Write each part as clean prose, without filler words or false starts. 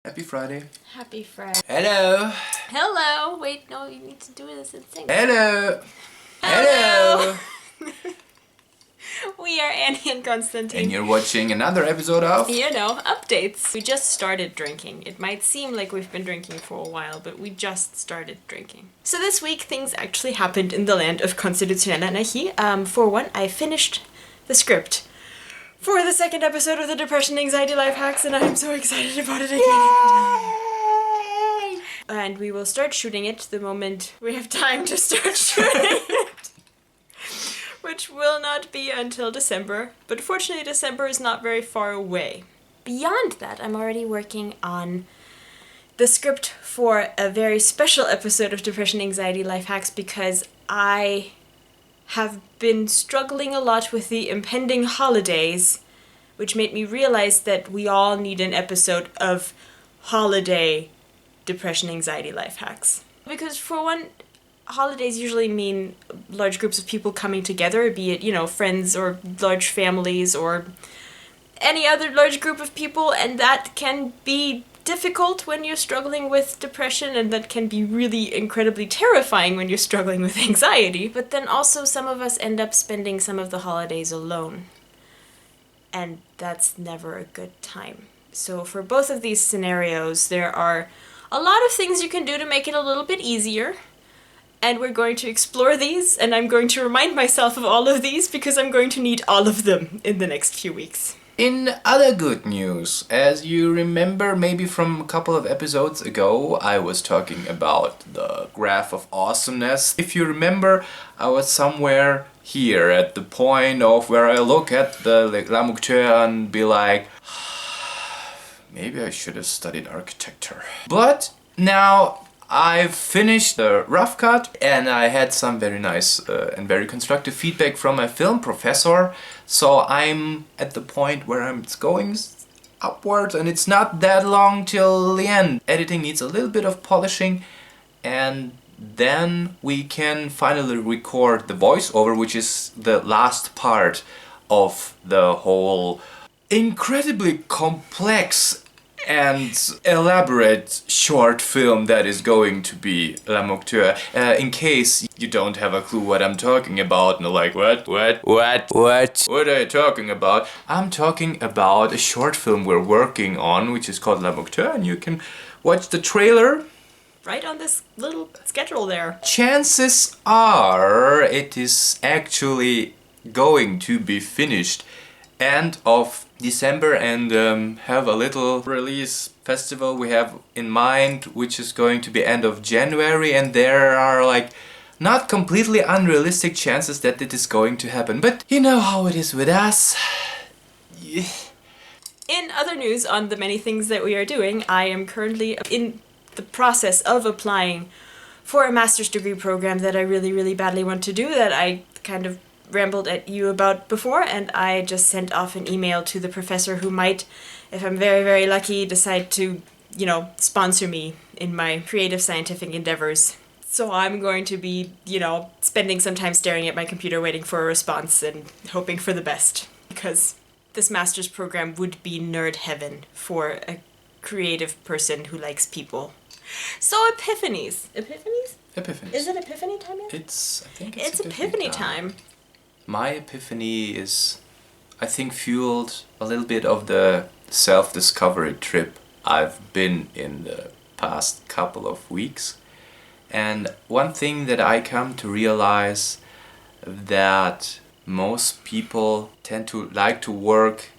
Happy Friday. Happy Friday. Hello. Hello. Wait, no, you need to do this and sing. Hello. Hello. We are Annie and Konstantin. And you're watching another episode of... Updates. We just started drinking. It might seem like we've been drinking for a while, but we just started drinking. So this week, things actually happened in the land of Konstitutionelle Anarchie. For one, I finished the script for the second episode of the Depression Anxiety Life Hacks, and I'm so excited about it. I can't even tell you. And we will start shooting it the moment we have time to start shooting it. Which will not be until December, but fortunately December is not very far away. Beyond that, I'm already working on the script for a very special episode of Depression Anxiety Life Hacks because I have been struggling a lot with the impending holidays, which made me realize that we all need an episode of holiday Depression Anxiety Life Hacks. Because for one, holidays usually mean large groups of people coming together, be it, friends or large families or any other large group of people, and that can be difficult when you're struggling with depression, and that can be really incredibly terrifying when you're struggling with anxiety. But then also some of us end up spending some of the holidays alone, and that's never a good time. So for both of these scenarios, there are a lot of things you can do to make it a little bit easier. And we're going to explore these, and I'm going to remind myself of all of these because I'm going to need all of them in the next few weeks. In other good news, as you remember maybe from a couple of episodes ago, I was talking about the graph of awesomeness. If you remember, I was somewhere here at the point of where I look at the Lamukteur and be like, maybe I should have studied architecture. But now I've finished the rough cut and I had some very nice and very constructive feedback from my film professor. So I'm at the point where it's going upwards and it's not that long till the end. Editing needs a little bit of polishing and then we can finally record the voiceover, which is the last part of the whole incredibly complex and elaborate short film that is going to be La Mocteur. In case you don't have a clue what I'm talking about, and like, what are you talking about? I'm talking about a short film we're working on, which is called La Mocteur, and you can watch the trailer right on this little schedule there. Chances are it is actually going to be finished end of December and have a little release festival we have in mind, which is going to be end of January, and there are not completely unrealistic chances that it is going to happen, but you know how it is with us. In other news on the many things that we are doing, I am currently in the process of applying for a master's degree program that I really, really badly want to do, that I kind of rambled at you about before, and I just sent off an email to the professor who might, if I'm very, very lucky, decide to, sponsor me in my creative scientific endeavors. So I'm going to be, spending some time staring at my computer waiting for a response and hoping for the best, because this master's program would be nerd heaven for a creative person who likes people. So epiphanies. Epiphanies? Epiphanies. Is it epiphany time yet? I think it's epiphany time. My epiphany is, I think, fueled a little bit of the self-discovery trip I've been in the past couple of weeks. And one thing that I come to realize that most people tend to like to work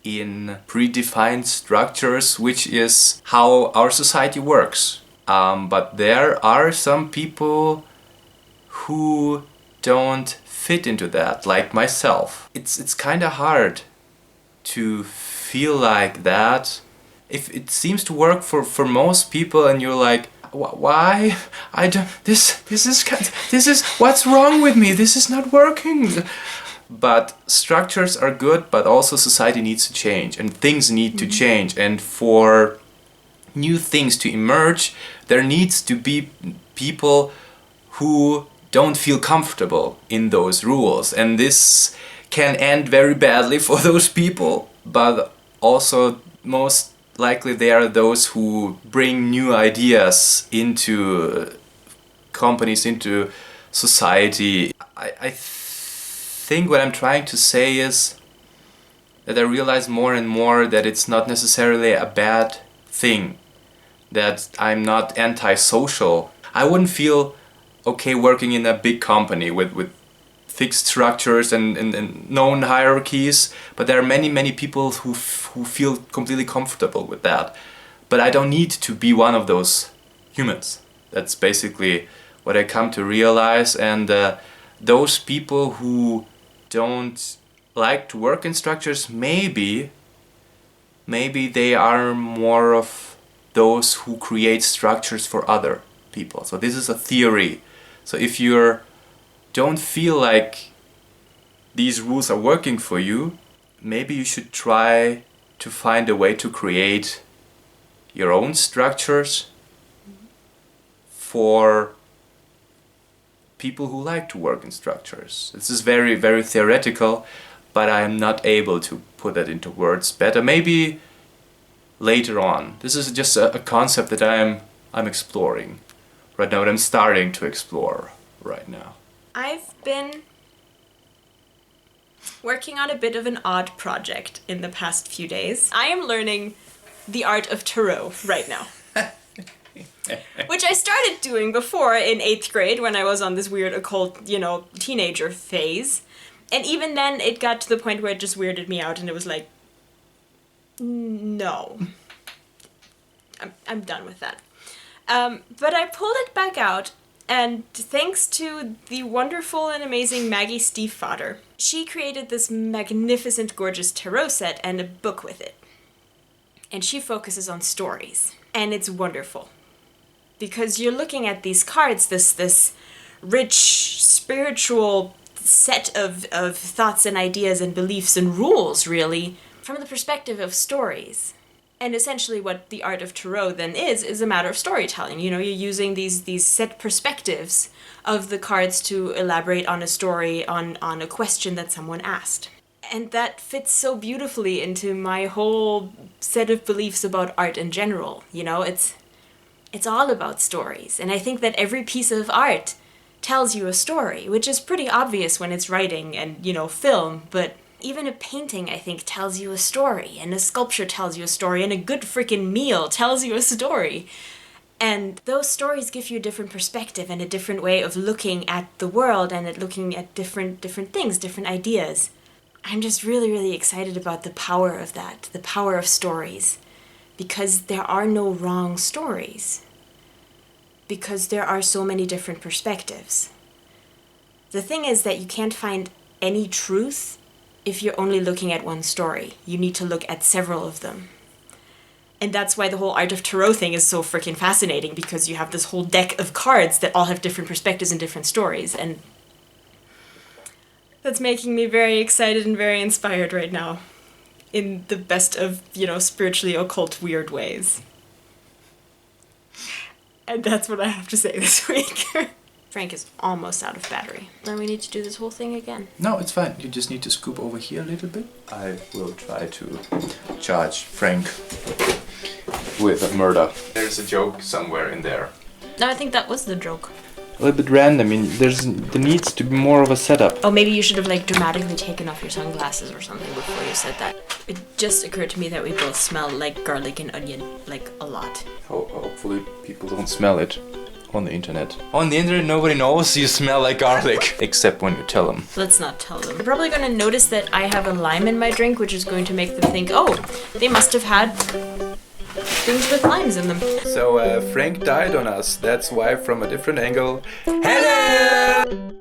in predefined structures, which is how our society works. But there are some people who don't fit into that, like myself. It's kind of hard to feel like that. If it seems to work for most people and you're like, why? I don't, this is what's wrong with me? This is not working. But structures are good, but also society needs to change and things need to change, and for new things to emerge, there needs to be people who don't feel comfortable in those rules, and this can end very badly for those people, but also most likely they are those who bring new ideas into companies, into society. I think what I'm trying to say is that I realize more and more that it's not necessarily a bad thing, that I'm not antisocial. I wouldn't feel okay working in a big company with fixed structures and known hierarchies, but there are many people who feel completely comfortable with that. But I don't need to be one of those humans. That's basically what I come to realize, and those people who don't like to work in structures, maybe they are more of those who create structures for other people. So this is a theory. So if you don't feel like these rules are working for you, maybe you should try to find a way to create your own structures for people who like to work in structures. This is very, very theoretical, but I am not able to put that into words better. Maybe later on. This is just a concept that I'm exploring right now, that I'm starting to explore right now. I've been working on a bit of an odd project in the past few days. I am learning the art of tarot right now. Which I started doing before in 8th grade when I was on this weird occult, teenager phase. And even then it got to the point where it just weirded me out and it was like, no. I'm done with that. But I pulled it back out, and thanks to the wonderful and amazing Maggie Stiefvater, she created this magnificent, gorgeous tarot set and a book with it. And she focuses on stories. And it's wonderful. Because you're looking at these cards, this rich, spiritual set of thoughts and ideas and beliefs and rules, really, from the perspective of stories. And essentially what the art of tarot then is a matter of storytelling. You're using these set perspectives of the cards to elaborate on a story, on a question that someone asked. And that fits so beautifully into my whole set of beliefs about art in general. It's all about stories. And I think that every piece of art tells you a story, which is pretty obvious when it's writing and, film, but even a painting, I think, tells you a story, and a sculpture tells you a story, and a good freaking meal tells you a story. And those stories give you a different perspective and a different way of looking at the world and at looking at different things, different ideas. I'm just really, really excited about the power of that, the power of stories, because there are no wrong stories, because there are so many different perspectives. The thing is that you can't find any truth if you're only looking at one story. You need to look at several of them. And that's why the whole art of tarot thing is so freaking fascinating, because you have this whole deck of cards that all have different perspectives and different stories, and that's making me very excited and very inspired right now, in the best of, spiritually occult weird ways. And that's what I have to say this week. Frank is almost out of battery. Then we need to do this whole thing again. No, it's fine. You just need to scoop over here a little bit. I will try to charge Frank with a murder. There's a joke somewhere in there. No, I think that was the joke. A little bit random. There needs to be more of a setup. Oh, maybe you should have dramatically taken off your sunglasses or something before you said that. It just occurred to me that we both smell like garlic and onion, a lot. Hopefully people don't smell it on the internet. On the internet, nobody knows you smell like garlic. Except when you tell them. Let's not tell them. They're probably going to notice that I have a lime in my drink, which is going to make them think, oh, they must have had things with limes in them. So Frank died on us. That's why, from a different angle. Hello!